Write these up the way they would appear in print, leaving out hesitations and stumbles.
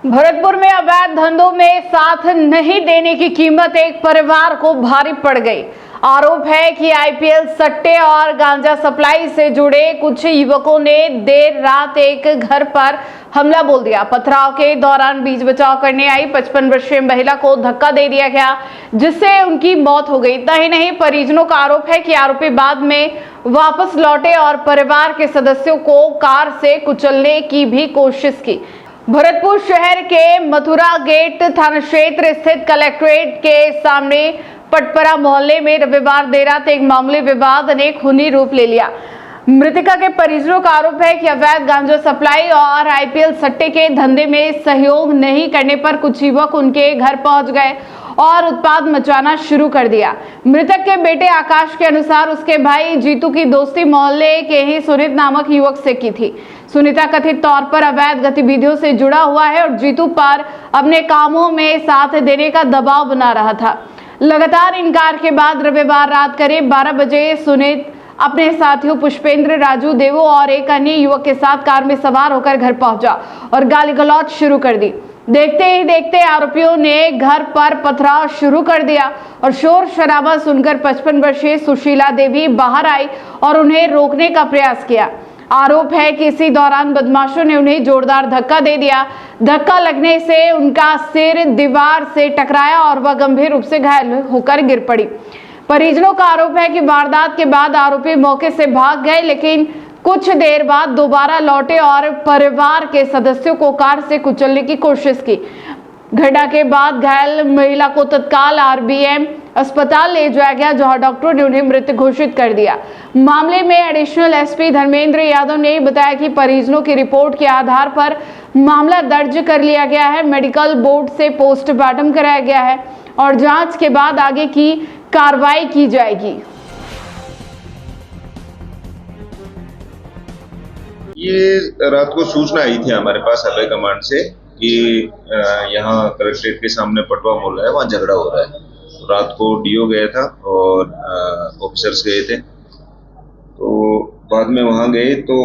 भरतपुर में अवैध धंधों में साथ नहीं देने की कीमत एक परिवार को भारी पड़ गई। आरोप है कि आईपीएल सट्टे और गांजा सप्लाई से जुड़े कुछ युवकों ने देर रात एक घर पर हमला बोल दिया। पथराव के दौरान बीच बचाव करने आई 55 वर्षीय महिला को धक्का दे दिया गया, जिससे उनकी मौत हो गई। इतना ही नहीं, परिजनों का आरोप है कि आरोपी बाद में वापस लौटे और परिवार के सदस्यों को कार से कुचलने की भी कोशिश की। भरतपुर शहर के मथुरा गेट थाना क्षेत्र स्थित कलेक्ट्रेट के सामने पटपरा मोहल्ले में रविवार देर रात एक मामूली विवाद ने खूनी रूप ले लिया। मृतका के परिजनों का आरोप है कि अवैध गांजा सप्लाई और आईपीएल सट्टे के धंधे में सहयोग नहीं करने पर कुछ युवक उनके घर पहुंच गए और उत्पात मचाना शुरू कर दिया। मृतक के बेटे आकाश के अनुसार उसके भाई जीतू की दोस्ती मोहल्ले के ही सुनीत नामक युवक से की थी। सुनीता कथित तौर पर अवैध गतिविधियों से जुड़ा हुआ है और जीतू पर अपने कामों में साथ देने का दबाव बना रहा था। लगातार इनकार के बाद रविवार रात करीब 12 बजे सुनीत अपने साथियों पुष्पेंद्र, राजू, देवू और एक अन्य युवक के साथ कार में सवार होकर घर पहुंचा और गाली गलौज शुरू कर दी। देखते ही देखते आरोपियों ने घर पर पथराव शुरू कर दिया और शोर शराबा सुनकर 55 वर्षीय सुशीला देवी बाहर आई और उन्हें रोकने का प्रयास किया। आरोप है कि इसी दौरान बदमाशों ने उन्हें जोरदार धक्का दे दिया। धक्का लगने से उनका सिर दीवार से टकराया और वह गंभीर रूप से घायल होकर गिर पड़ी। परिजनों का आरोप है कि वारदात के बाद आरोपी मौके से भाग गए, लेकिन कुछ देर बाद दोबारा लौटे और परिवार के सदस्यों को कार से कुचलने की कोशिश की। घटना के बाद घायल महिला को तत्काल आरबीएम अस्पताल ले जाया गया, जहां डॉक्टरों ने उन्हें मृत घोषित कर दिया। मामले में एडिशनल एसपी धर्मेंद्र यादव ने बताया कि परिजनों की रिपोर्ट के आधार पर मामला दर्ज कर लिया गया है। मेडिकल बोर्ड से पोस्टमार्टम कराया गया है और जांच के बाद आगे की कार्रवाई की जाएगी। ये रात को सूचना आई थी हमारे पास अभय कमांड से कि यहाँ कलेक्ट्रेट के सामने पटवा मोहल्ला है, वहाँ झगड़ा हो रहा है। तो रात को डीओ गया था और ऑफिसर्स गए थे। तो बाद में वहाँ गए तो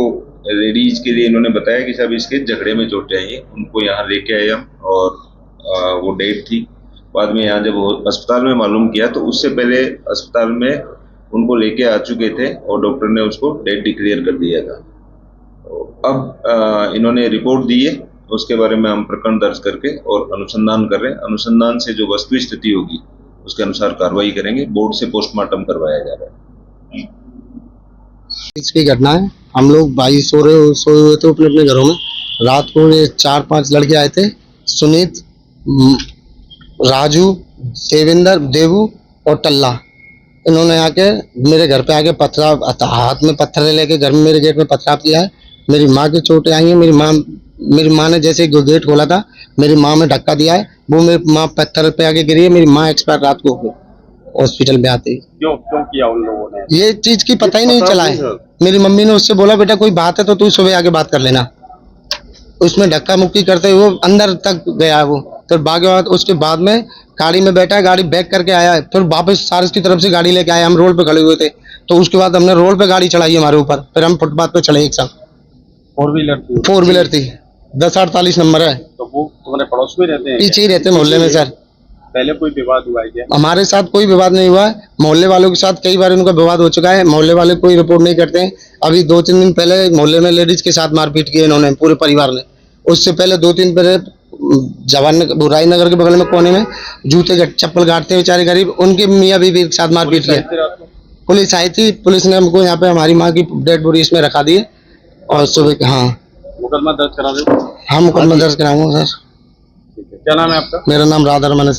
लेडीज के लिए इन्होंने बताया कि सब इसके झगड़े में चोटें आई, उनको यहाँ लेके आए हम और वो डेड थी। बाद में यहाँ जब अस्पताल में मालूम किया तो उससे पहले अस्पताल में उनको लेके आ चुके थे और डॉक्टर ने उसको डेड डिक्लेयर कर दिया था। तो अब इन्होंने रिपोर्ट दी है, उसके बारे में हम प्रकरण दर्ज करके और अनुसंधान कर रहे हैं। अनुसंधान से जो वस्तु स्थिति होगी उसके अनुसार कार्रवाई करेंगे। बोर्ड से पोस्टमार्टम करवाया जा रहा है। इसकी घटना है, हम लोग भाई सोए हुए थे अपने अपने घरों में। रात को ये 4-5 लड़के आए थे, सुनीत, राजू, देवेंद्र, देवू और टल्ला। इन्होंने आके मेरे घर पे आके पथराव, हाथ में पत्थर लेके घर में मेरे गेट में पथराव किया है। मेरी माँ की चोटें आई हैं। मेरी माँ ने जैसे गेट खोला था, मेरी माँ में धक्का दिया है। वो मेरी माँ पत्थर पे आके गिरी है। मेरी माँ एक्सपायर रात को हो गई हॉस्पिटल में आते ही। क्यों किया उन लोगों ने? ये चीज की पता ही नहीं चला है। मेरी मम्मी ने उससे बोला, बेटा कोई बात है तो तू सुबह आके बात कर लेना। उसमें धक्का मुक्की करते हुए वो अंदर तक गया है। वो फिर भागे। उसके बाद में गाड़ी में बैठा है, गाड़ी बैक करके आया है। फिर वापस सारिस की तरफ से गाड़ी लेके आए। हम रोड पे खड़े हुए थे तो उसके बाद हमने रोड पे गाड़ी चढ़ाई हमारे ऊपर। फिर हम फुटपाथ पे चले एक साथ। 4 व्हीलर थी, 1048 नंबर है। तो वो तुम्हारे पड़ोस में रहते हैं? पीछे ही रहते मोहल्ले में सर। पहले कोई विवाद हुआ है क्या? हमारे साथ कोई विवाद नहीं हुआ है। मोहल्ले वालों के साथ कई बार उनका विवाद हो चुका है। मोहल्ले वाले कोई रिपोर्ट नहीं करते हैं। अभी 2-3 दिन पहले मोहल्ले में लेडीज के साथ मारपीट की इन्होंने, पूरे परिवार ने। उससे पहले 2-3 पहले बुराई नगर के बगल में कोने में जूते चप्पल गाड़ते बेचारे गरीब, उनके मियाँ बीवी के साथ मारपीट किया। पुलिस आई थी, पुलिस ने हमको यहाँ पे हमारी माँ की डेड बॉडी इसमें रखा दी है और सुबह हाँ मुकदमा दर्ज करा दो। हाँ मुकदमा दर्ज कराऊंगा सर। क्या नाम है आपका? मेरा नाम राधा रमन है।